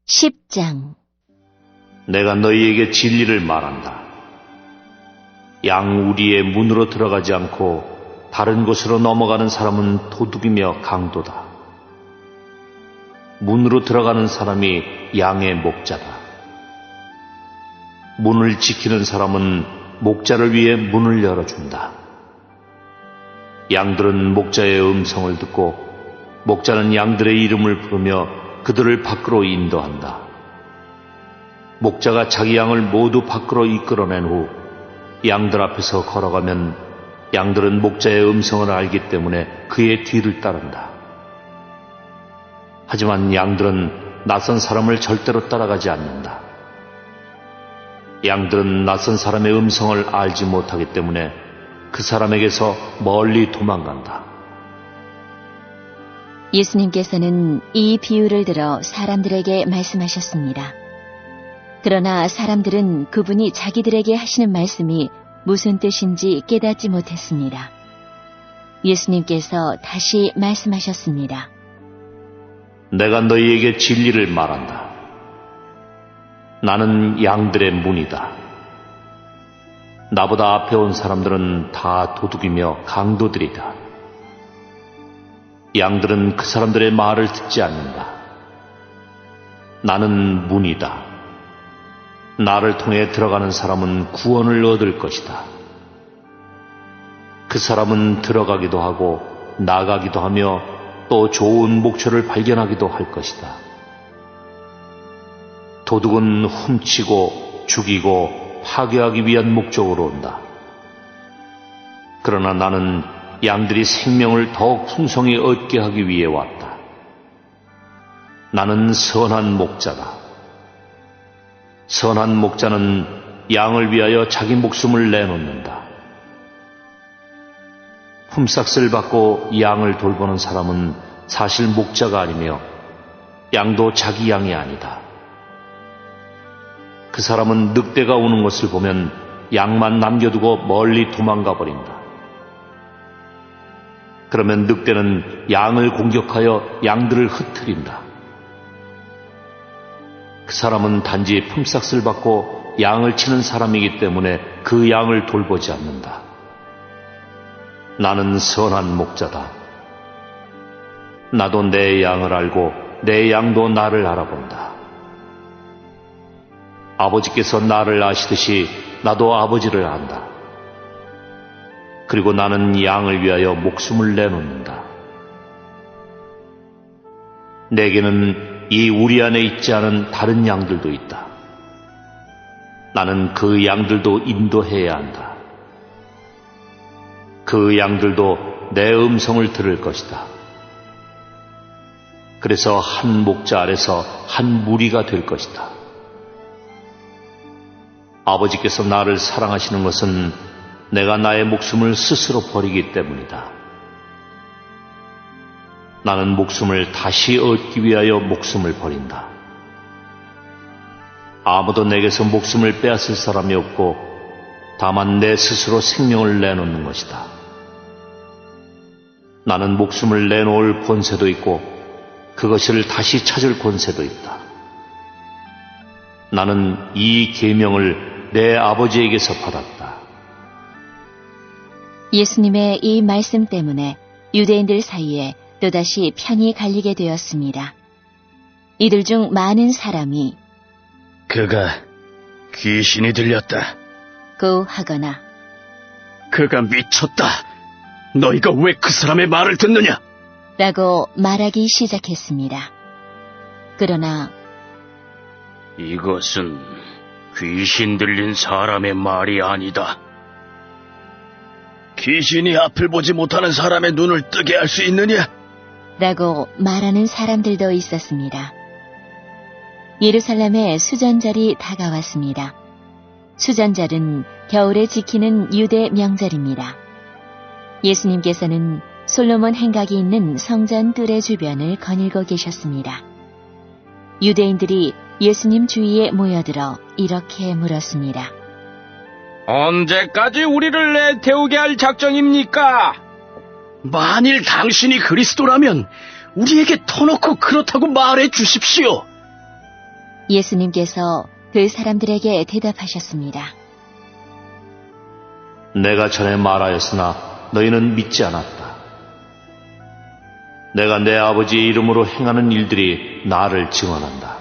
10장. 내가 너희에게 진리를 말한다. 양 우리의 문으로 들어가지 않고 다른 곳으로 넘어가는 사람은 도둑이며 강도다. 문으로 들어가는 사람이 양의 목자다. 문을 지키는 사람은 목자를 위해 문을 열어준다. 양들은 목자의 음성을 듣고 목자는 양들의 이름을 부르며 그들을 밖으로 인도한다. 목자가 자기 양을 모두 밖으로 이끌어낸 후 양들 앞에서 걸어가면 양들은 목자의 음성을 알기 때문에 그의 뒤를 따른다. 하지만 양들은 낯선 사람을 절대로 따라가지 않는다. 양들은 낯선 사람의 음성을 알지 못하기 때문에 그 사람에게서 멀리 도망간다. 예수님께서는 이 비유를 들어 사람들에게 말씀하셨습니다. 그러나 사람들은 그분이 자기들에게 하시는 말씀이 무슨 뜻인지 깨닫지 못했습니다. 예수님께서 다시 말씀하셨습니다. 내가 너희에게 진리를 말한다. 나는 양들의 문이다. 나보다 앞에 온 사람들은 다 도둑이며 강도들이다. 양들은 그 사람들의 말을 듣지 않는다. 나는 문이다. 나를 통해 들어가는 사람은 구원을 얻을 것이다. 그 사람은 들어가기도 하고 나가기도 하며 또 좋은 목초를 발견하기도 할 것이다. 도둑은 훔치고 죽이고 파괴하기 위한 목적으로 온다. 그러나 나는 양들이 생명을 더욱 풍성히 얻게 하기 위해 왔다. 나는 선한 목자다. 선한 목자는 양을 위하여 자기 목숨을 내놓는다. 품삯을 받고 양을 돌보는 사람은 사실 목자가 아니며 양도 자기 양이 아니다. 그 사람은 늑대가 오는 것을 보면 양만 남겨두고 멀리 도망가 버린다. 그러면 늑대는 양을 공격하여 양들을 흩트린다. 그 사람은 단지 품삯을 받고 양을 치는 사람이기 때문에 그 양을 돌보지 않는다. 나는 선한 목자다. 나도 내 양을 알고 내 양도 나를 알아본다. 아버지께서 나를 아시듯이 나도 아버지를 안다. 그리고 나는 양을 위하여 목숨을 내놓는다. 내게는 이 우리 안에 있지 않은 다른 양들도 있다. 나는 그 양들도 인도해야 한다. 그 양들도 내 음성을 들을 것이다. 그래서 한 목자 아래서 한 무리가 될 것이다. 아버지께서 나를 사랑하시는 것은 내가 나의 목숨을 스스로 버리기 때문이다. 나는 목숨을 다시 얻기 위하여 목숨을 버린다. 아무도 내게서 목숨을 빼앗을 사람이 없고 다만 내 스스로 생명을 내놓는 것이다. 나는 목숨을 내놓을 권세도 있고 그것을 다시 찾을 권세도 있다. 나는 이 계명을 내 아버지에게서 받았다. 예수님의 이 말씀 때문에 유대인들 사이에 또다시 편이 갈리게 되었습니다. 이들 중 많은 사람이 그가 귀신이 들렸다. 고 하거나 그가 미쳤다. 너희가 왜 그 사람의 말을 듣느냐? 라고 말하기 시작했습니다. 그러나 이것은 귀신 들린 사람의 말이 아니다. 귀신이 앞을 보지 못하는 사람의 눈을 뜨게 할 수 있느냐? 라고 말하는 사람들도 있었습니다. 예루살렘에 수전절이 다가왔습니다. 수전절은 겨울에 지키는 유대 명절입니다. 예수님께서는 솔로몬 행각이 있는 성전 뜰의 주변을 거닐고 계셨습니다. 유대인들이 예수님 주위에 모여들어 이렇게 물었습니다. 언제까지 우리를 내태우게 할 작정입니까? 만일 당신이 그리스도라면 우리에게 터놓고 그렇다고 말해 주십시오. 예수님께서 그 사람들에게 대답하셨습니다. 내가 전에 말하였으나 너희는 믿지 않았다. 내가 내 아버지의 이름으로 행하는 일들이 나를 증언한다.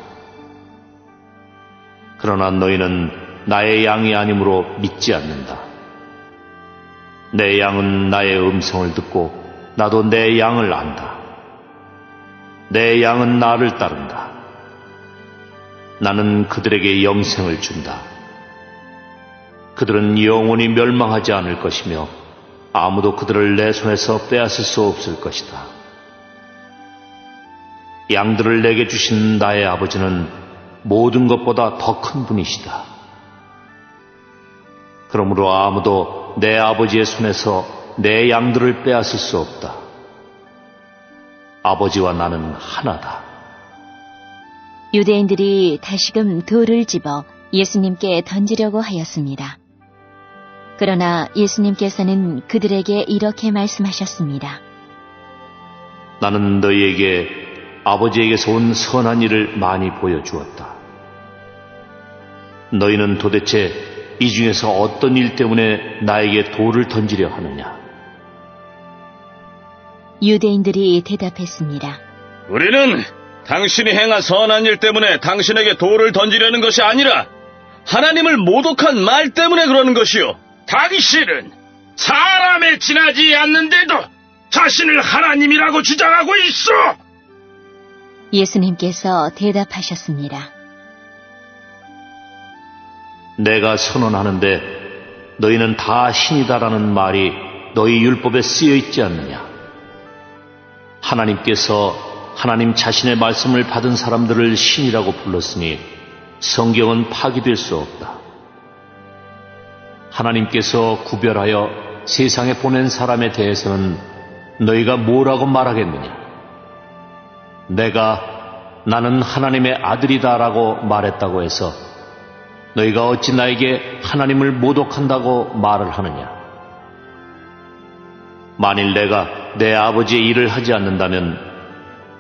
그러나 너희는 나의 양이 아니므로 믿지 않는다. 내 양은 나의 음성을 듣고 나도 내 양을 안다. 내 양은 나를 따른다. 나는 그들에게 영생을 준다. 그들은 영원히 멸망하지 않을 것이며 아무도 그들을 내 손에서 빼앗을 수 없을 것이다. 양들을 내게 주신 나의 아버지는 모든 것보다 더 큰 분이시다. 그러므로 아무도 내 아버지의 손에서 내 양들을 빼앗을 수 없다. 아버지와 나는 하나다. 유대인들이 다시금 돌을 집어 예수님께 던지려고 하였습니다. 그러나 예수님께서는 그들에게 이렇게 말씀하셨습니다. 나는 너희에게 아버지에게서 온 선한 일을 많이 보여주었다. 너희는 도대체 이 중에서 어떤 일 때문에 나에게 돌을 던지려 하느냐? 유대인들이 대답했습니다. 우리는 당신이 행한 선한 일 때문에 당신에게 돌을 던지려는 것이 아니라 하나님을 모독한 말 때문에 그러는 것이요. 당신은 사람에 지나지 않는데도 자신을 하나님이라고 주장하고 있어. 예수님께서 대답하셨습니다. 내가 선언하는데 너희는 다 신이다라는 말이 너희 율법에 쓰여 있지 않느냐? 하나님께서 하나님 자신의 말씀을 받은 사람들을 신이라고 불렀으니 성경은 파기될 수 없다. 하나님께서 구별하여 세상에 보낸 사람에 대해서는 너희가 뭐라고 말하겠느냐? 나는 하나님의 아들이다라고 말했다고 해서 너희가 어찌 나에게 하나님을 모독한다고 말을 하느냐? 만일 내가 내 아버지의 일을 하지 않는다면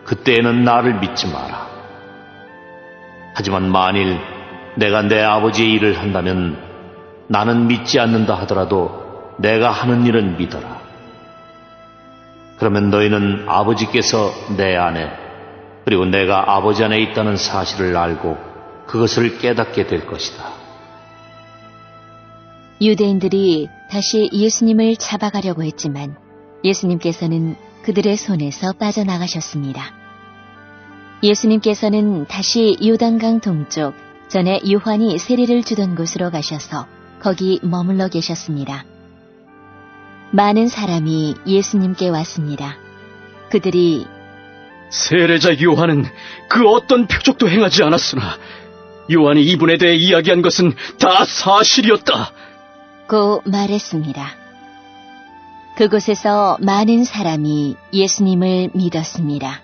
그때에는 나를 믿지 마라. 하지만 만일 내가 내 아버지의 일을 한다면 나는 믿지 않는다 하더라도 내가 하는 일은 믿어라. 그러면 너희는 아버지께서 내 안에 그리고 내가 아버지 안에 있다는 사실을 알고 그것을 깨닫게 될 것이다. 유대인들이 다시 예수님을 잡아가려고 했지만 예수님께서는 그들의 손에서 빠져나가셨습니다. 예수님께서는 다시 요단강 동쪽 전에 요한이 세례를 주던 곳으로 가셔서 거기 머물러 계셨습니다. 많은 사람이 예수님께 왔습니다. 그들이 세례자 요한은 그 어떤 표적도 행하지 않았으나 요한이 이분에 대해 이야기한 것은 다 사실이었다. 고 말했습니다. 그곳에서 많은 사람이 예수님을 믿었습니다.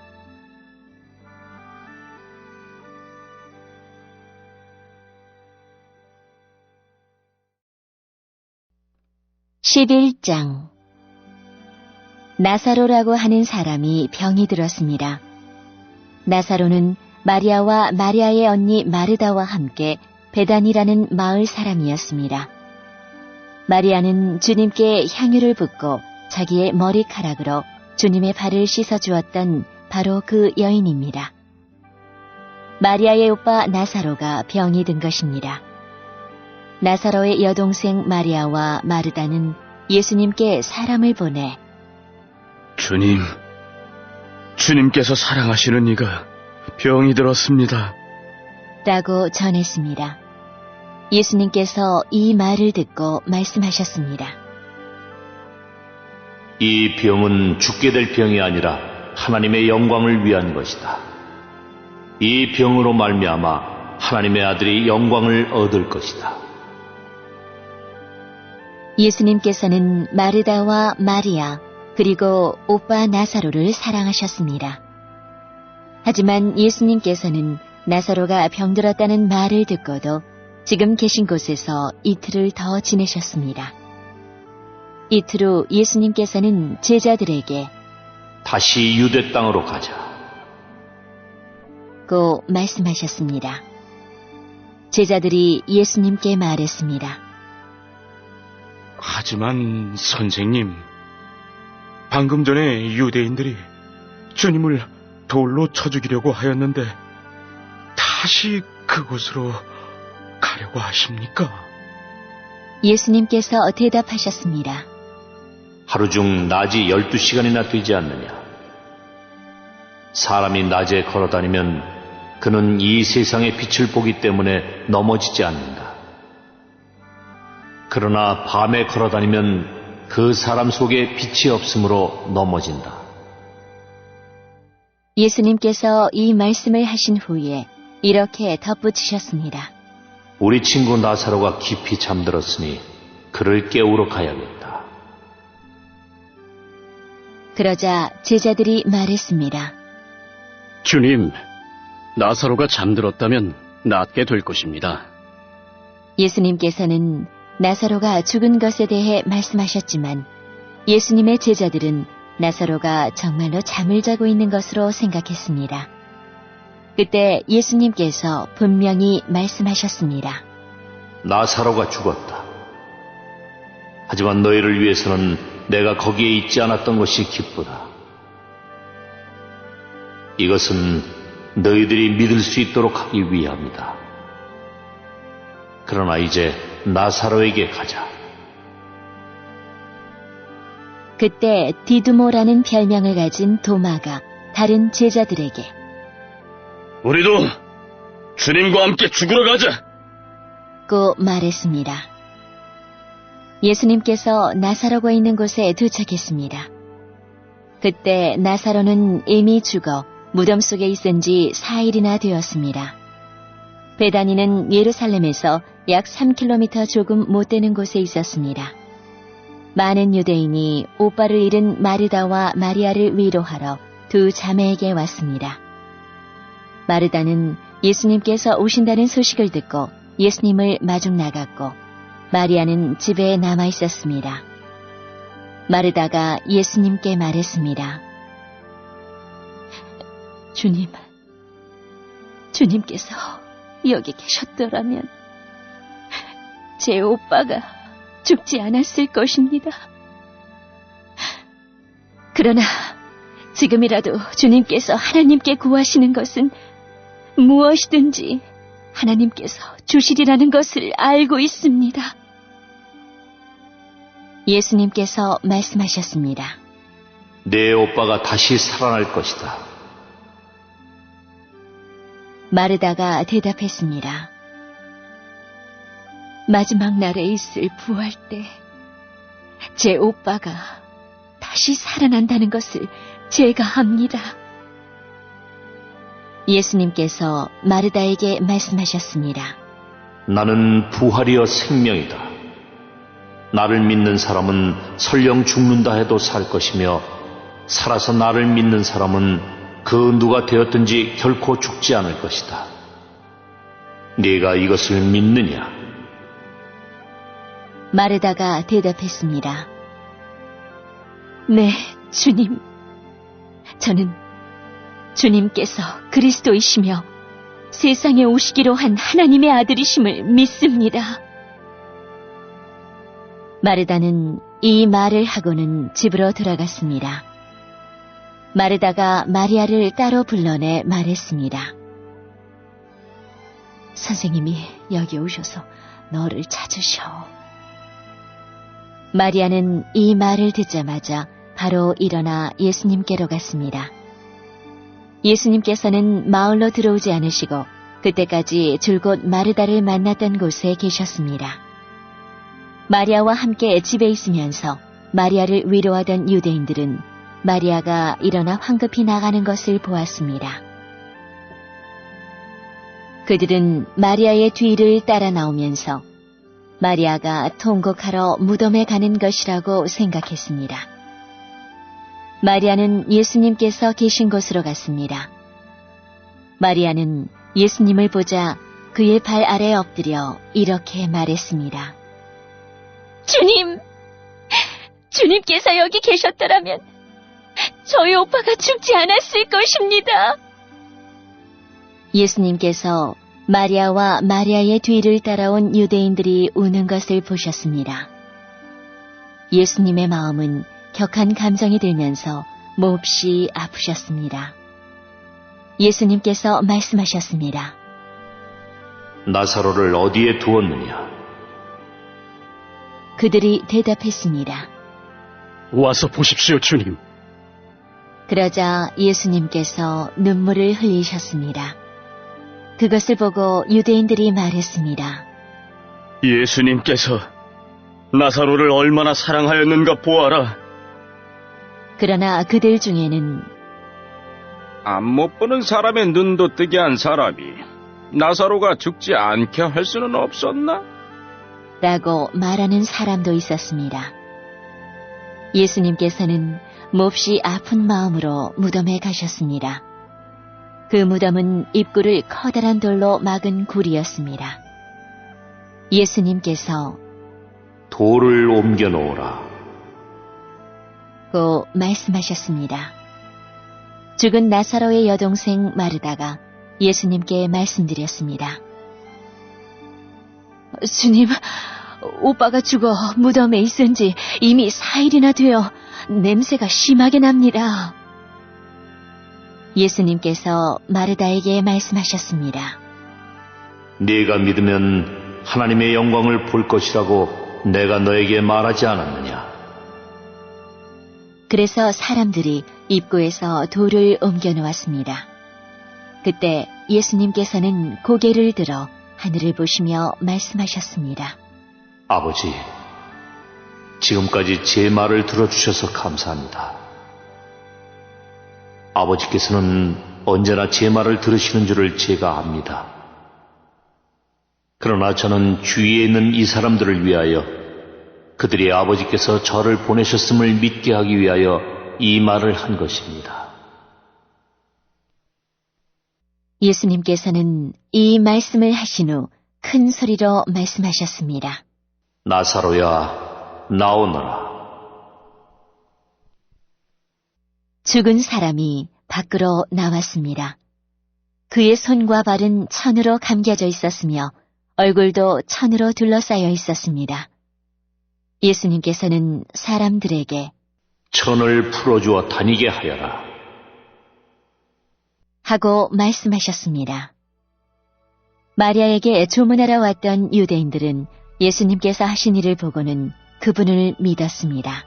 (11장) 나사로라고 하는 사람이 병이 들었습니다. 나사로는 마리아와 마리아의 언니 마르다와 함께 베단이라는 마을 사람이었습니다. 마리아는 주님께 향유를 붓고 자기의 머리카락으로 주님의 발을 씻어주었던 바로 그 여인입니다. 마리아의 오빠 나사로가 병이 든 것입니다. 나사로의 여동생 마리아와 마르다는 예수님께 사람을 보내 주님께서 사랑하시는 이가 병이 들었습니다. 라고 전했습니다. 예수님께서 이 말을 듣고 말씀하셨습니다. 이 병은 죽게 될 병이 아니라 하나님의 영광을 위한 것이다. 이 병으로 말미암아 하나님의 아들이 영광을 얻을 것이다. 예수님께서는 마르다와 마리아 그리고 오빠 나사로를 사랑하셨습니다. 하지만 예수님께서는 나사로가 병들었다는 말을 듣고도 지금 계신 곳에서 이틀을 더 지내셨습니다. 이틀 후 예수님께서는 제자들에게 다시 유대 땅으로 가자. 고 말씀하셨습니다. 제자들이 예수님께 말했습니다. 하지만 선생님, 방금 전에 유대인들이 주님을 돌로 쳐 죽이려고 하였는데 다시 그곳으로 가려고 하십니까? 예수님께서 대답하셨습니다. 하루 중 낮이 12시간이나 되지 않느냐? 사람이 낮에 걸어다니면 그는 이 세상의 빛을 보기 때문에 넘어지지 않는다. 그러나 밤에 걸어다니면 그 사람 속에 빛이 없으므로 넘어진다. 예수님께서 이 말씀을 하신 후에 이렇게 덧붙이셨습니다. 우리 친구 나사로가 깊이 잠들었으니 그를 깨우러 가야겠다. 그러자 제자들이 말했습니다. 주님, 나사로가 잠들었다면 낫게 될 것입니다. 예수님께서는 나사로가 죽은 것에 대해 말씀하셨지만 예수님의 제자들은 나사로가 정말로 잠을 자고 있는 것으로 생각했습니다. 그때 예수님께서 분명히 말씀하셨습니다. 나사로가 죽었다. 하지만 너희를 위해서는 내가 거기에 있지 않았던 것이 기쁘다. 이것은 너희들이 믿을 수 있도록 하기 위함이다. 그러나 이제 나사로에게 가자. 그때 디두모라는 별명을 가진 도마가 다른 제자들에게 우리도 주님과 함께 죽으러 가자. 고 말했습니다. 예수님께서 나사로가 있는 곳에 도착했습니다. 그때 나사로는 이미 죽어 무덤 속에 있은 지 4일이나 되었습니다. 베다니는 예루살렘에서 약 3km 조금 못 되는 곳에 있었습니다. 많은 유대인이 오빠를 잃은 마르다와 마리아를 위로하러 두 자매에게 왔습니다. 마르다는 예수님께서 오신다는 소식을 듣고 예수님을 마중 나갔고 마리아는 집에 남아 있었습니다. 마르다가 예수님께 말했습니다. 주님께서 여기 계셨더라면 제 오빠가 죽지 않았을 것입니다. 그러나 지금이라도 주님께서 하나님께 구하시는 것은 무엇이든지 하나님께서 주시리라는 것을 알고 있습니다. 예수님께서 말씀하셨습니다. 내 오빠가 다시 살아날 것이다. 마르다가 대답했습니다. 마지막 날에 있을 부활 때 제 오빠가 다시 살아난다는 것을 제가 압니다. 예수님께서 마르다에게 말씀하셨습니다. 나는 부활이여 생명이다. 나를 믿는 사람은 설령 죽는다 해도 살 것이며 살아서 나를 믿는 사람은 그 누가 되었든지 결코 죽지 않을 것이다. 네가 이것을 믿느냐? 마르다가 대답했습니다. 네, 주님. 저는 주님께서 그리스도이시며 세상에 오시기로 한 하나님의 아들이심을 믿습니다. 마르다는 이 말을 하고는 집으로 들어갔습니다. 마르다가 마리아를 따로 불러내 말했습니다. 선생님이 여기 오셔서 너를 찾으셔. 마리아는 이 말을 듣자마자 바로 일어나 예수님께로 갔습니다. 예수님께서는 마을로 들어오지 않으시고 그때까지 줄곧 마르다를 만났던 곳에 계셨습니다. 마리아와 함께 집에 있으면서 마리아를 위로하던 유대인들은 마리아가 일어나 황급히 나가는 것을 보았습니다. 그들은 마리아의 뒤를 따라 나오면서 마리아가 통곡하러 무덤에 가는 것이라고 생각했습니다. 마리아는 예수님께서 계신 곳으로 갔습니다. 마리아는 예수님을 보자 그의 발 아래에 엎드려 이렇게 말했습니다. 주님께서 여기 계셨더라면 저희 오빠가 죽지 않았을 것입니다. 예수님께서 마리아와 마리아의 뒤를 따라온 유대인들이 우는 것을 보셨습니다. 예수님의 마음은 격한 감정이 들면서 몹시 아프셨습니다. 예수님께서 말씀하셨습니다. 나사로를 어디에 두었느냐? 그들이 대답했습니다. 와서 보십시오, 주님. 그러자 예수님께서 눈물을 흘리셨습니다. 그것을 보고 유대인들이 말했습니다. 예수님께서 나사로를 얼마나 사랑하였는가 보아라. 그러나 그들 중에는 안 못 보는 사람의 눈도 뜨게 한 사람이 나사로가 죽지 않게 할 수는 없었나? 라고 말하는 사람도 있었습니다. 예수님께서는 몹시 아픈 마음으로 무덤에 가셨습니다. 그 무덤은 입구를 커다란 돌로 막은 굴이었습니다. 예수님께서 돌을 옮겨 놓으라. 고 말씀하셨습니다. 죽은 나사로의 여동생 마르다가 예수님께 말씀드렸습니다. 주님, 오빠가 죽어 무덤에 있은 지 이미 4일이나 되어 냄새가 심하게 납니다. 예수님께서 마르다에게 말씀하셨습니다. 네가 믿으면 하나님의 영광을 볼 것이라고 내가 너에게 말하지 않았느냐? 그래서 사람들이 입구에서 돌을 옮겨 놓았습니다. 그때 예수님께서는 고개를 들어 하늘을 보시며 말씀하셨습니다. 아버지, 지금까지 제 말을 들어주셔서 감사합니다. 아버지께서는 언제나 제 말을 들으시는 줄을 제가 압니다. 그러나 저는 주위에 있는 이 사람들을 위하여 그들이 아버지께서 저를 보내셨음을 믿게 하기 위하여 이 말을 한 것입니다. 예수님께서는 이 말씀을 하신 후 큰 소리로 말씀하셨습니다. 나사로야, 나오너라. 죽은 사람이 밖으로 나왔습니다. 그의 손과 발은 천으로 감겨져 있었으며 얼굴도 천으로 둘러싸여 있었습니다. 예수님께서는 사람들에게 천을 풀어주어 다니게 하여라. 하고 말씀하셨습니다. 마리아에게 조문하러 왔던 유대인들은 예수님께서 하신 일을 보고는 그분을 믿었습니다.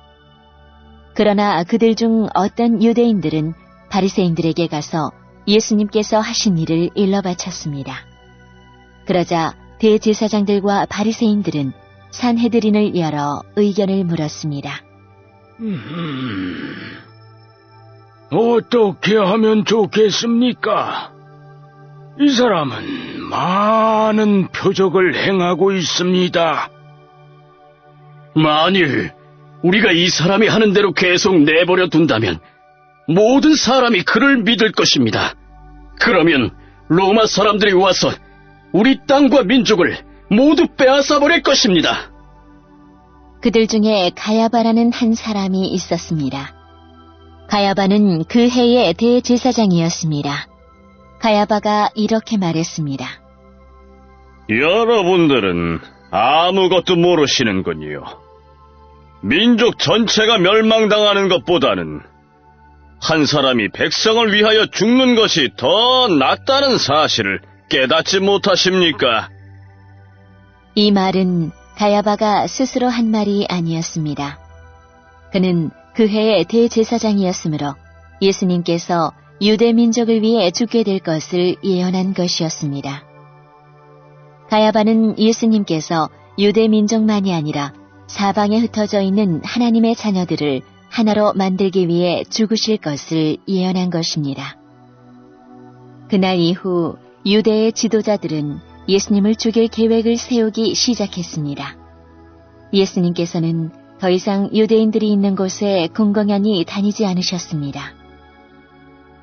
그러나 그들 중 어떤 유대인들은 바리새인들에게 가서 예수님께서 하신 일을 일러 바쳤습니다. 그러자 대제사장들과 바리새인들은 산헤드린을 열어 의견을 물었습니다. 어떻게 하면 좋겠습니까? 이 사람은 많은 표적을 행하고 있습니다. 만일 우리가 이 사람이 하는 대로 계속 내버려 둔다면 모든 사람이 그를 믿을 것입니다. 그러면 로마 사람들이 와서 우리 땅과 민족을 모두 빼앗아 버릴 것입니다. 그들 중에 가야바라는 한 사람이 있었습니다. 가야바는 그 해의 대제사장이었습니다. 가야바가 이렇게 말했습니다. 여러분들은 아무것도 모르시는군요. 민족 전체가 멸망당하는 것보다는 한 사람이 백성을 위하여 죽는 것이 더 낫다는 사실을 깨닫지 못하십니까? 이 말은 가야바가 스스로 한 말이 아니었습니다. 그는 그 해의 대제사장이었으므로 예수님께서 유대 민족을 위해 죽게 될 것을 예언한 것이었습니다. 가야바는 예수님께서 유대 민족만이 아니라 사방에 흩어져 있는 하나님의 자녀들을 하나로 만들기 위해 죽으실 것을 예언한 것입니다. 그날 이후 유대의 지도자들은 예수님을 죽일 계획을 세우기 시작했습니다. 예수님께서는 더 이상 유대인들이 있는 곳에 공공연히 다니지 않으셨습니다.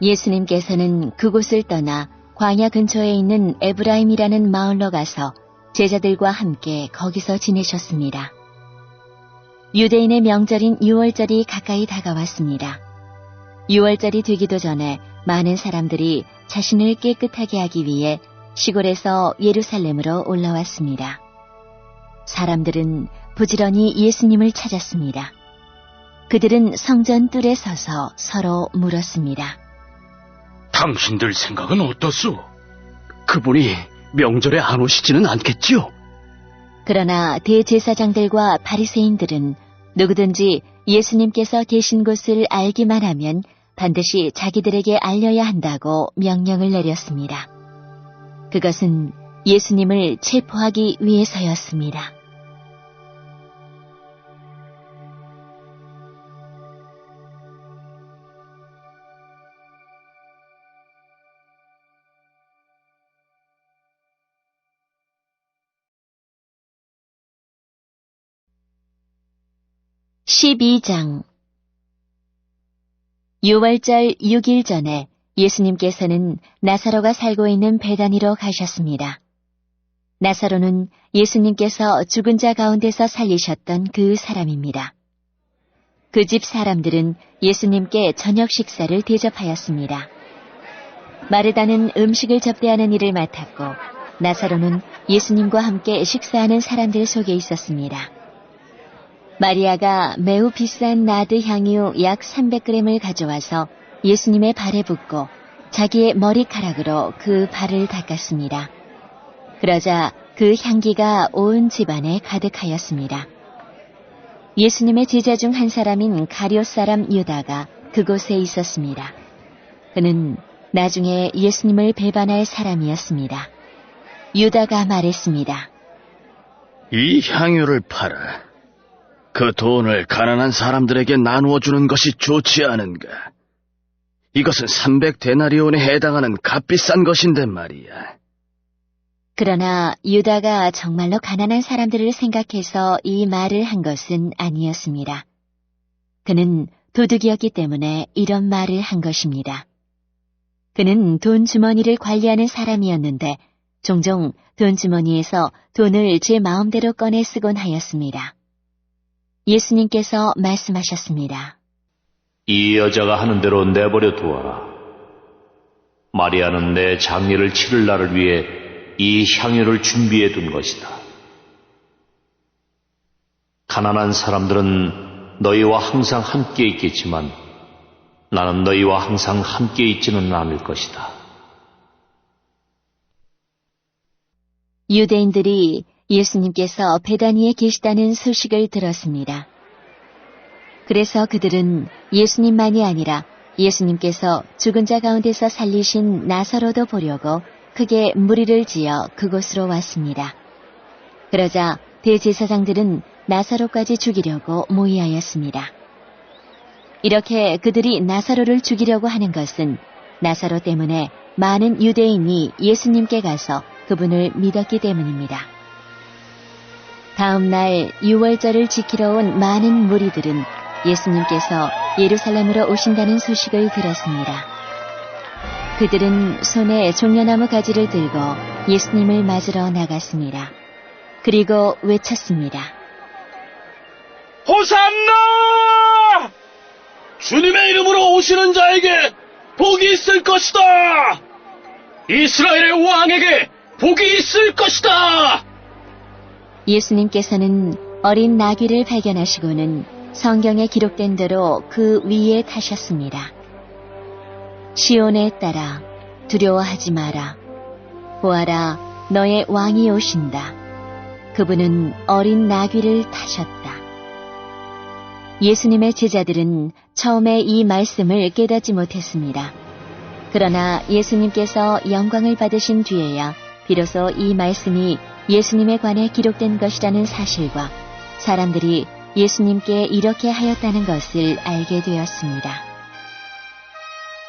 예수님께서는 그곳을 떠나 광야 근처에 있는 에브라임이라는 마을로 가서 제자들과 함께 거기서 지내셨습니다. 유대인의 명절인 유월절이 가까이 다가왔습니다. 유월절이 되기도 전에 많은 사람들이 자신을 깨끗하게 하기 위해 시골에서 예루살렘으로 올라왔습니다. 사람들은 부지런히 예수님을 찾았습니다. 그들은 성전 뜰에 서서 서로 물었습니다. 당신들 생각은 어떻소? 그분이 명절에 안 오시지는 않겠지요? 그러나 대제사장들과 바리새인들은 누구든지 예수님께서 계신 곳을 알기만 하면 반드시 자기들에게 알려야 한다고 명령을 내렸습니다. 그것은 예수님을 체포하기 위해서였습니다. (12장) 유월절 6일 전에 예수님께서는 나사로가 살고 있는 베다니로 가셨습니다. 나사로는 예수님께서 죽은 자 가운데서 살리셨던 그 사람입니다. 그 집 사람들은 예수님께 저녁 식사를 대접하였습니다. 마르다는 음식을 접대하는 일을 맡았고 나사로는 예수님과 함께 식사하는 사람들 속에 있었습니다. 마리아가 매우 비싼 나드 향유 약 300g을 가져와서 예수님의 발에 붓고 자기의 머리카락으로 그 발을 닦았습니다. 그러자 그 향기가 온 집안에 가득하였습니다. 예수님의 제자 중 한 사람인 가룟 사람 유다가 그곳에 있었습니다. 그는 나중에 예수님을 배반할 사람이었습니다. 유다가 말했습니다. 이 향유를 팔아 그 돈을 가난한 사람들에게 나누어 주는 것이 좋지 않은가? 이것은 300데나리온에 해당하는 값비싼 것인데 말이야. 그러나 유다가 정말로 가난한 사람들을 생각해서 이 말을 한 것은 아니었습니다. 그는 도둑이었기 때문에 이런 말을 한 것입니다. 그는 돈 주머니를 관리하는 사람이었는데 종종 돈 주머니에서 돈을 제 마음대로 꺼내 쓰곤 하였습니다. 예수님께서 말씀하셨습니다. 이 여자가 하는 대로 내버려 두어라. 마리아는 내 장례를 치를 날을 위해 이 향유를 준비해 둔 것이다. 가난한 사람들은 너희와 항상 함께 있겠지만 나는 너희와 항상 함께 있지는 않을 것이다. 유대인들이 예수님께서 베다니에 계시다는 소식을 들었습니다. 그래서 그들은 예수님만이 아니라 예수님께서 죽은 자 가운데서 살리신 나사로도 보려고 크게 무리를 지어 그곳으로 왔습니다. 그러자 대제사장들은 나사로까지 죽이려고 모의하였습니다. 이렇게 그들이 나사로를 죽이려고 하는 것은 나사로 때문에 많은 유대인이 예수님께 가서 그분을 믿었기 때문입니다. 다음 날 유월절을 지키러 온 많은 무리들은 예수님께서 예루살렘으로 오신다는 소식을 들었습니다. 그들은 손에 종려나무 가지를 들고 예수님을 맞으러 나갔습니다. 그리고 외쳤습니다. 호산나! 주님의 이름으로 오시는 자에게 복이 있을 것이다! 이스라엘의 왕에게 복이 있을 것이다! 예수님께서는 어린 나귀를 발견하시고는 성경에 기록된 대로 그 위에 타셨습니다. 시온에 따라 두려워하지 마라. 보아라, 너의 왕이 오신다. 그분은 어린 나귀를 타셨다. 예수님의 제자들은 처음에 이 말씀을 깨닫지 못했습니다. 그러나 예수님께서 영광을 받으신 뒤에야 비로소 이 말씀이 예수님에 관해 기록된 것이라는 사실과 사람들이 예수님께 이렇게 하였다는 것을 알게 되었습니다.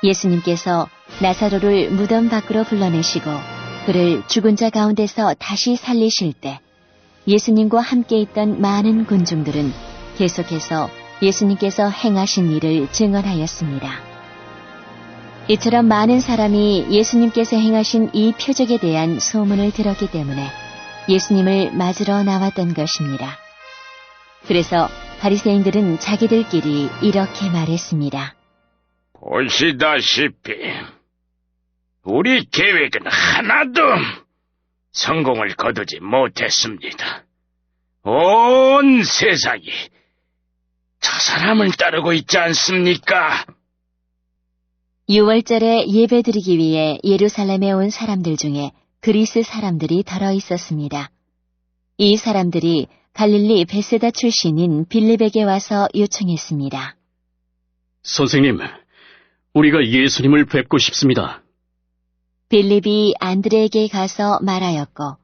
예수님께서 나사로를 무덤 밖으로 불러내시고 그를 죽은 자 가운데서 다시 살리실 때 예수님과 함께 있던 많은 군중들은 계속해서 예수님께서 행하신 일을 증언하였습니다. 이처럼 많은 사람이 예수님께서 행하신 이 표적에 대한 소문을 들었기 때문에 예수님을 맞으러 나왔던 것입니다. 그래서 바리새인들은 자기들끼리 이렇게 말했습니다. 보시다시피 우리 계획은 하나도 성공을 거두지 못했습니다. 온 세상이 저 사람을 따르고 있지 않습니까? 6월절에 예배드리기 위해 예루살렘에 온 사람들 중에 그리스 사람들이 더러 있었습니다. 이 사람들이 갈릴리 베세다 출신인 빌립에게 와서 요청했습니다. 선생님, 우리가 예수님을 뵙고 싶습니다. 빌립이 안드레에게 가서 말하였고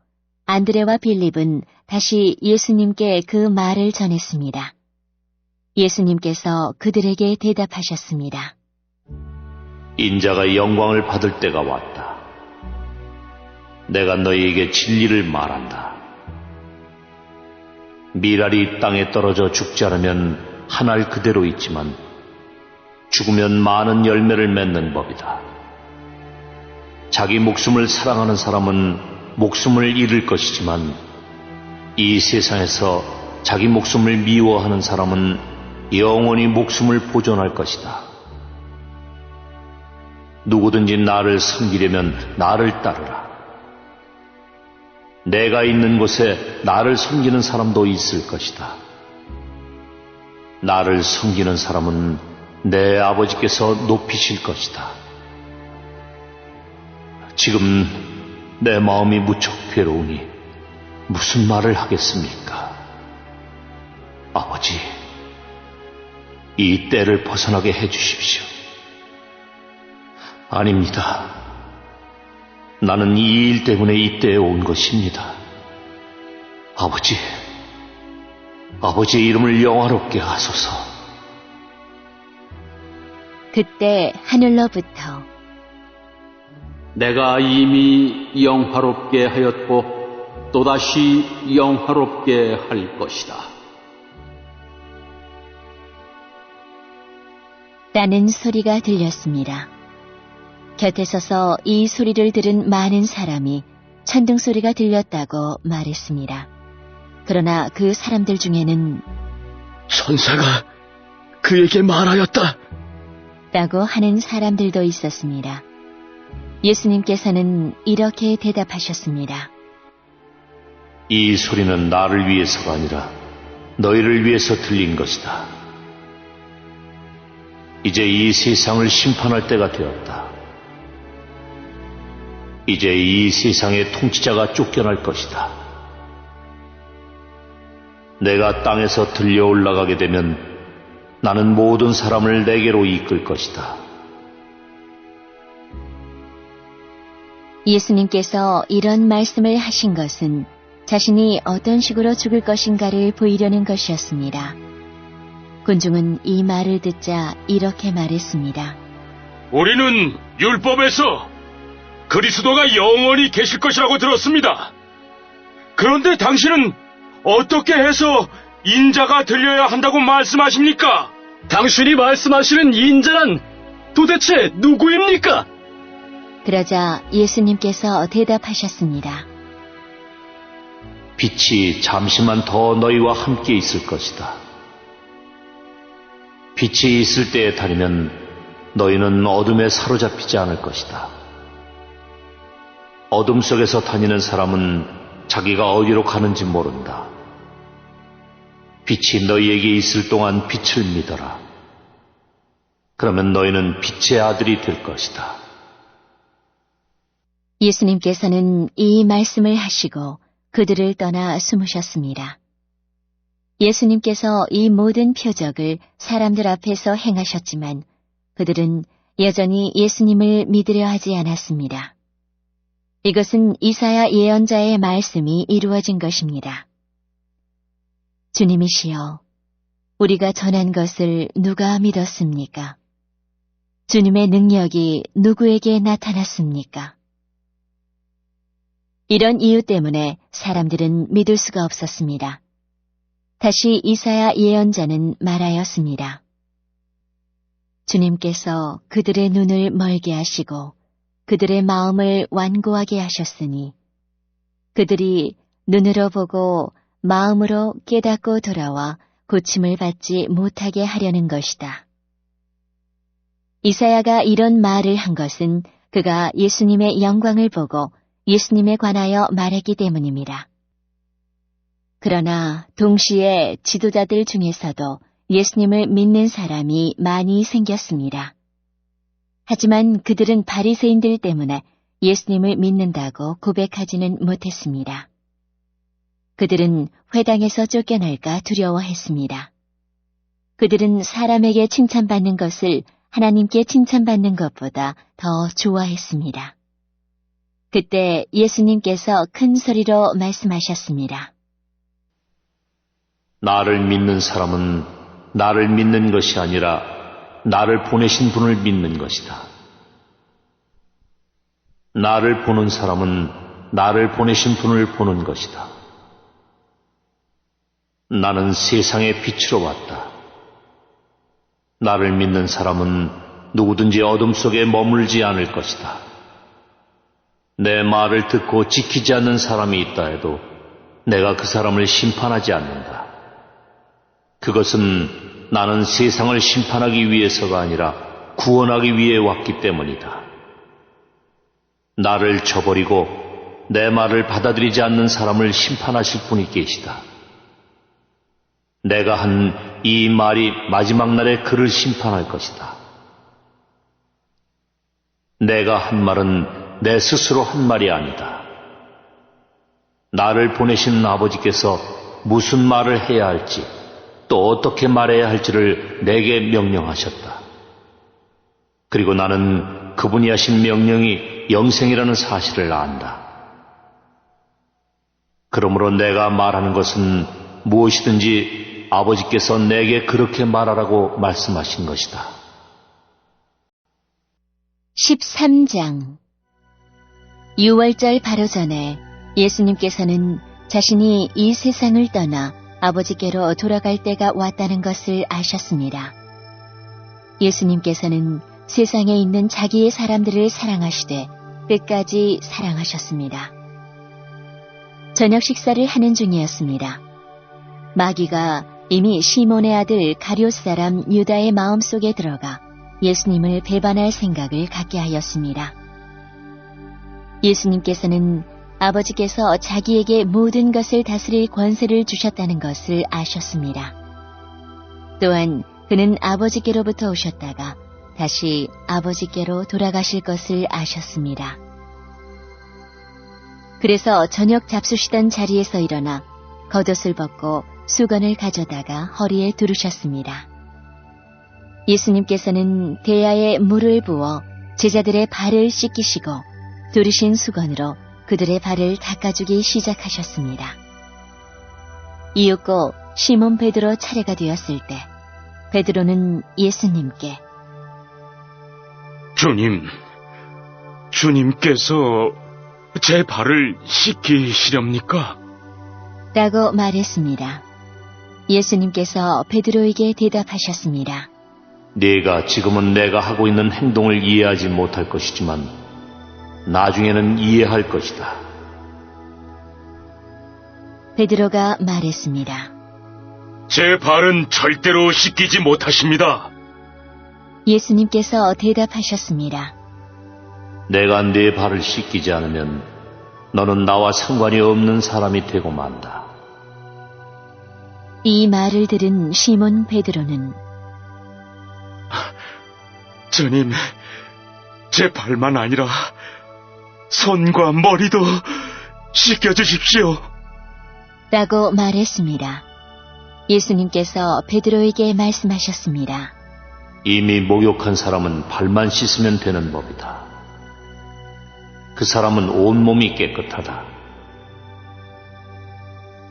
안드레와 빌립은 다시 예수님께 그 말을 전했습니다. 예수님께서 그들에게 대답하셨습니다. 인자가 영광을 받을 때가 왔다. 내가 너희에게 진리를 말한다. 미랄이 땅에 떨어져 죽지 않으면 한 알 그대로 있지만 죽으면 많은 열매를 맺는 법이다. 자기 목숨을 사랑하는 사람은 목숨을 잃을 것이지만 이 세상에서 자기 목숨을 미워하는 사람은 영원히 목숨을 보존할 것이다. 누구든지 나를 섬기려면 나를 따르라. 내가 있는 곳에 나를 섬기는 사람도 있을 것이다. 나를 섬기는 사람은 내 아버지께서 높이실 것이다. 지금 내 마음이 무척 괴로우니 무슨 말을 하겠습니까? 아버지, 이 때를 벗어나게 해주십시오. 아닙니다. 나는 이 일 때문에 이 때에 온 것입니다. 아버지의 이름을 영화롭게 하소서. 그때 하늘로부터 내가 이미 영화롭게 하였고 또다시 영화롭게 할 것이다. 라는 소리가 들렸습니다. 곁에 서서 이 소리를 들은 많은 사람이 천둥 소리가 들렸다고 말했습니다. 그러나 그 사람들 중에는 천사가 그에게 말하였다. 라고 하는 사람들도 있었습니다. 예수님께서는 이렇게 대답하셨습니다. 이 소리는 나를 위해서가 아니라 너희를 위해서 들린 것이다. 이제 이 세상을 심판할 때가 되었다. 이제 이 세상의 통치자가 쫓겨날 것이다. 내가 땅에서 들려 올라가게 되면 나는 모든 사람을 내게로 이끌 것이다. 예수님께서 이런 말씀을 하신 것은 자신이 어떤 식으로 죽을 것인가를 보이려는 것이었습니다. 군중은 이 말을 듣자 이렇게 말했습니다. 우리는 율법에서 그리스도가 영원히 계실 것이라고 들었습니다. 그런데 당신은 어떻게 해서 인자가 들려야 한다고 말씀하십니까? 당신이 말씀하시는 인자란 도대체 누구입니까? 그러자 예수님께서 대답하셨습니다. 빛이 잠시만 더 너희와 함께 있을 것이다. 빛이 있을 때에 다니면 너희는 어둠에 사로잡히지 않을 것이다. 어둠 속에서 다니는 사람은 자기가 어디로 가는지 모른다. 빛이 너희에게 있을 동안 빛을 믿어라. 그러면 너희는 빛의 아들이 될 것이다. 예수님께서는 이 말씀을 하시고 그들을 떠나 숨으셨습니다. 예수님께서 이 모든 표적을 사람들 앞에서 행하셨지만 그들은 여전히 예수님을 믿으려 하지 않았습니다. 이것은 이사야 예언자의 말씀이 이루어진 것입니다. 주님이시여, 우리가 전한 것을 누가 믿었습니까? 주님의 능력이 누구에게 나타났습니까? 이런 이유 때문에 사람들은 믿을 수가 없었습니다. 다시 이사야 예언자는 말하였습니다. 주님께서 그들의 눈을 멀게 하시고 그들의 마음을 완고하게 하셨으니 그들이 눈으로 보고 마음으로 깨닫고 돌아와 고침을 받지 못하게 하려는 것이다. 이사야가 이런 말을 한 것은 그가 예수님의 영광을 보고 예수님에 관하여 말했기 때문입니다. 그러나 동시에 지도자들 중에서도 예수님을 믿는 사람이 많이 생겼습니다. 하지만 그들은 바리새인들 때문에 예수님을 믿는다고 고백하지는 못했습니다. 그들은 회당에서 쫓겨날까 두려워했습니다. 그들은 사람에게 칭찬받는 것을 하나님께 칭찬받는 것보다 더 좋아했습니다. 그때 예수님께서 큰 소리로 말씀하셨습니다. 나를 믿는 사람은 나를 믿는 것이 아니라 나를 보내신 분을 믿는 것이다. 나를 보는 사람은 나를 보내신 분을 보는 것이다. 나는 세상의 빛으로 왔다. 나를 믿는 사람은 누구든지 어둠 속에 머물지 않을 것이다. 내 말을 듣고 지키지 않는 사람이 있다 해도 내가 그 사람을 심판하지 않는다. 그것은 나는 세상을 심판하기 위해서가 아니라 구원하기 위해 왔기 때문이다. 나를 저버리고 내 말을 받아들이지 않는 사람을 심판하실 분이 계시다. 내가 한 이 말이 마지막 날에 그를 심판할 것이다. 내가 한 말은 내 스스로 한 말이 아니다. 나를 보내신 아버지께서 무슨 말을 해야 할지 또 어떻게 말해야 할지를 내게 명령하셨다. 그리고 나는 그분이 하신 명령이 영생이라는 사실을 안다. 그러므로 내가 말하는 것은 무엇이든지 아버지께서 내게 그렇게 말하라고 말씀하신 것이다. 13장 6월절 바로 전에 예수님께서는 자신이 이 세상을 떠나 아버지께로 돌아갈 때가 왔다는 것을 아셨습니다. 예수님께서는 세상에 있는 자기의 사람들을 사랑하시되 끝까지 사랑하셨습니다. 저녁 식사를 하는 중이었습니다. 마귀가 이미 시몬의 아들 가룟 사람 유다의 마음속에 들어가 예수님을 배반할 생각을 갖게 하였습니다. 예수님께서는 아버지께서 자기에게 모든 것을 다스릴 권세를 주셨다는 것을 아셨습니다. 또한 그는 아버지께로부터 오셨다가 다시 아버지께로 돌아가실 것을 아셨습니다. 그래서 저녁 잡수시던 자리에서 일어나 겉옷을 벗고 수건을 가져다가 허리에 두르셨습니다. 예수님께서는 대야에 물을 부어 제자들의 발을 씻기시고 두르신 수건으로 그들의 발을 닦아주기 시작하셨습니다. 이윽고 시몬 베드로 차례가 되었을 때 베드로는 예수님께 주님께서 제 발을 씻기시렵니까? 라고 말했습니다. 예수님께서 베드로에게 대답하셨습니다. 네가 지금은 내가 하고 있는 행동을 이해하지 못할 것이지만 나중에는 이해할 것이다. 베드로가 말했습니다. 제 발은 절대로 씻기지 못하십니다. 예수님께서 대답하셨습니다. 내가 네 발을 씻기지 않으면 너는 나와 상관이 없는 사람이 되고 만다. 이 말을 들은 시몬 베드로는 주님, 제 발만 아니라 손과 머리도 씻겨주십시오. 라고 말했습니다. 예수님께서 베드로에게 말씀하셨습니다. 이미 목욕한 사람은 발만 씻으면 되는 법이다. 그 사람은 온몸이 깨끗하다.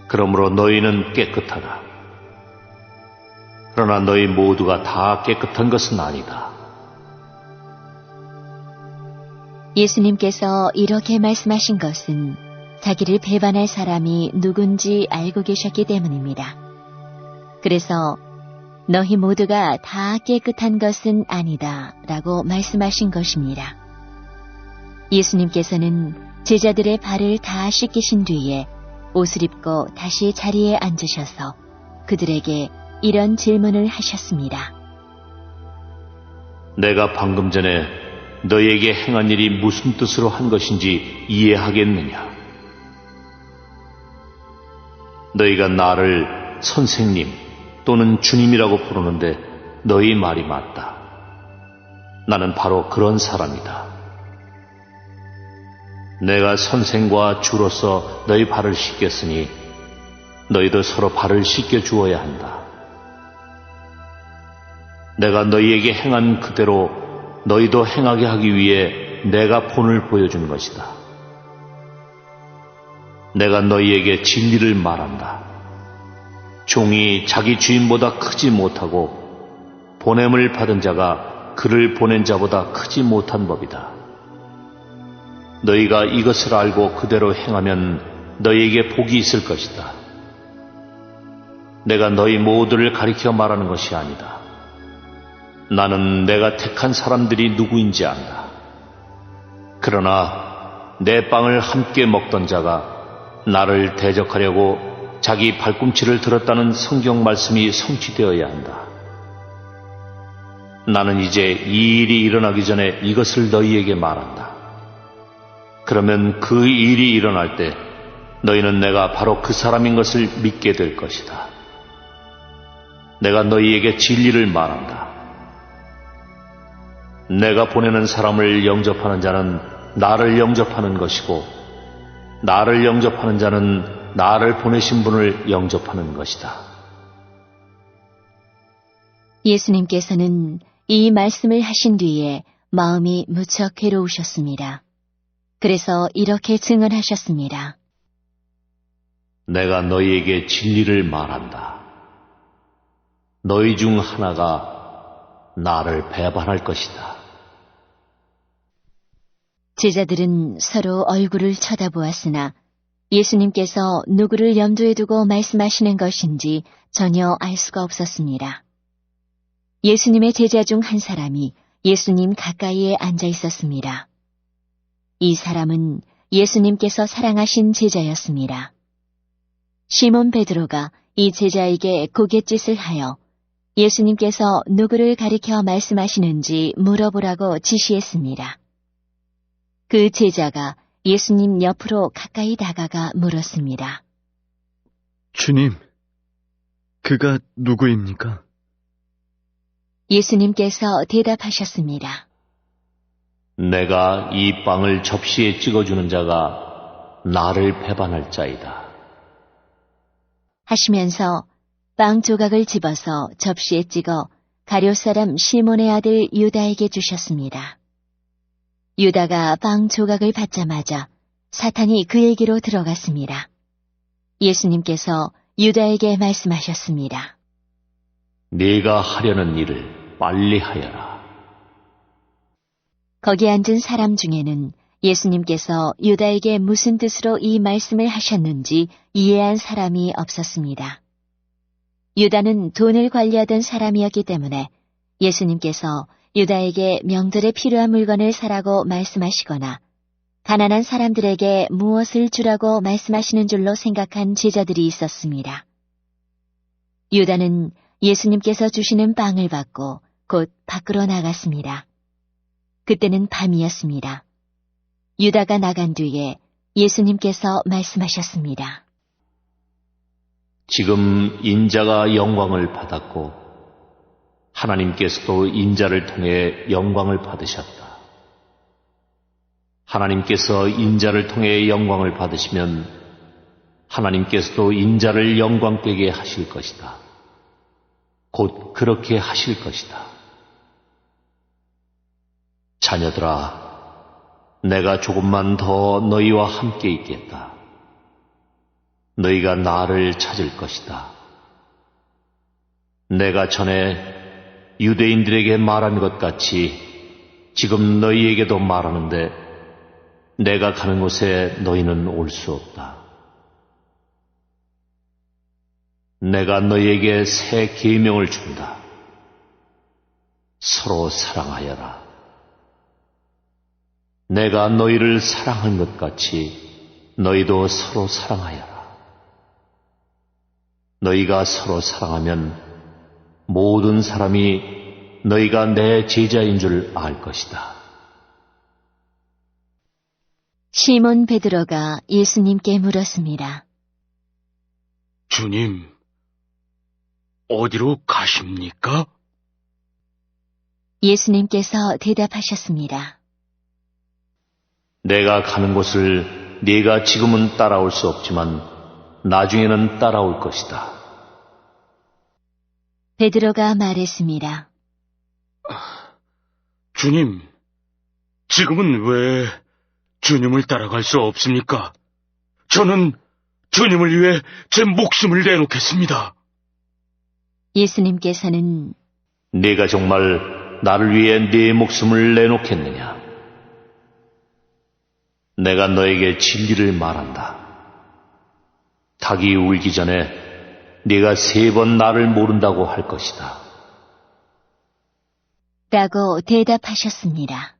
그러므로 너희는 깨끗하다. 그러나 너희 모두가 다 깨끗한 것은 아니다. 예수님께서 이렇게 말씀하신 것은 자기를 배반할 사람이 누군지 알고 계셨기 때문입니다. 그래서 너희 모두가 다 깨끗한 것은 아니다 라고 말씀하신 것입니다. 예수님께서는 제자들의 발을 다 씻기신 뒤에 옷을 입고 다시 자리에 앉으셔서 그들에게 이런 질문을 하셨습니다. 내가 방금 전에 너희에게 행한 일이 무슨 뜻으로 한 것인지 이해하겠느냐? 너희가 나를 선생님 또는 주님이라고 부르는데 너희 말이 맞다. 나는 바로 그런 사람이다. 내가 선생과 주로서 너희 발을 씻겼으니 너희도 서로 발을 씻겨 주어야 한다. 내가 너희에게 행한 그대로 너희도 행하게 하기 위해 내가 본을 보여준 것이다. 내가 너희에게 진리를 말한다. 종이 자기 주인보다 크지 못하고 보냄을 받은 자가 그를 보낸 자보다 크지 못한 법이다. 너희가 이것을 알고 그대로 행하면 너희에게 복이 있을 것이다. 내가 너희 모두를 가리켜 말하는 것이 아니다. 나는 내가 택한 사람들이 누구인지 안다. 그러나 내 빵을 함께 먹던 자가 나를 대적하려고 자기 발꿈치를 들었다는 성경 말씀이 성취되어야 한다. 나는 이제 이 일이 일어나기 전에 이것을 너희에게 말한다. 그러면 그 일이 일어날 때 너희는 내가 바로 그 사람인 것을 믿게 될 것이다. 내가 너희에게 진리를 말한다. 내가 보내는 사람을 영접하는 자는 나를 영접하는 것이고 나를 영접하는 자는 나를 보내신 분을 영접하는 것이다. 예수님께서는 이 말씀을 하신 뒤에 마음이 무척 괴로우셨습니다. 그래서 이렇게 증언하셨습니다. 내가 너희에게 진리를 말한다. 너희 중 하나가 나를 배반할 것이다. 제자들은 서로 얼굴을 쳐다보았으나 예수님께서 누구를 염두에 두고 말씀하시는 것인지 전혀 알 수가 없었습니다. 예수님의 제자 중 한 사람이 예수님 가까이에 앉아 있었습니다. 이 사람은 예수님께서 사랑하신 제자였습니다. 시몬 베드로가 이 제자에게 고갯짓을 하여 예수님께서 누구를 가리켜 말씀하시는지 물어보라고 지시했습니다. 그 제자가 예수님 옆으로 가까이 다가가 물었습니다. 주님, 그가 누구입니까? 예수님께서 대답하셨습니다. 내가 이 빵을 접시에 찍어주는 자가 나를 배반할 자이다. 하시면서 빵 조각을 집어서 접시에 찍어 가룟 사람 시몬의 아들 유다에게 주셨습니다. 유다가 빵 조각을 받자마자 사탄이 그에게로 들어갔습니다. 예수님께서 유다에게 말씀하셨습니다. 네가 하려는 일을 빨리 하여라. 거기 앉은 사람 중에는 예수님께서 유다에게 무슨 뜻으로 이 말씀을 하셨는지 이해한 사람이 없었습니다. 유다는 돈을 관리하던 사람이었기 때문에 예수님께서 유다에게 명절에 필요한 물건을 사라고 말씀하시거나 가난한 사람들에게 무엇을 주라고 말씀하시는 줄로 생각한 제자들이 있었습니다. 유다는 예수님께서 주시는 빵을 받고 곧 밖으로 나갔습니다. 그때는 밤이었습니다. 유다가 나간 뒤에 예수님께서 말씀하셨습니다. 지금 인자가 영광을 받았고 하나님께서도 인자를 통해 영광을 받으셨다. 하나님께서 인자를 통해 영광을 받으시면 하나님께서도 인자를 영광되게 하실 것이다. 곧 그렇게 하실 것이다. 자녀들아, 내가 조금만 더 너희와 함께 있겠다. 너희가 나를 찾을 것이다. 내가 전에 유대인들에게 말한 것 같이 지금 너희에게도 말하는데 내가 가는 곳에 너희는 올 수 없다. 내가 너희에게 새 계명을 준다. 서로 사랑하여라. 내가 너희를 사랑한 것 같이 너희도 서로 사랑하여라. 너희가 서로 사랑하면 모든 사람이 너희가 내 제자인 줄 알 것이다. 시몬 베드로가 예수님께 물었습니다. 주님, 어디로 가십니까? 예수님께서 대답하셨습니다. 내가 가는 곳을 네가 지금은 따라올 수 없지만 나중에는 따라올 것이다. 베드로가 말했습니다. 주님, 지금은 왜 주님을 따라갈 수 없습니까? 저는 주님을 위해 제 목숨을 내놓겠습니다. 예수님께서는 네가 정말 나를 위해 네 목숨을 내놓겠느냐? 내가 너에게 진리를 말한다. 닭이 울기 전에 네가 3번 나를 모른다고 할 것이다. 라고 대답하셨습니다.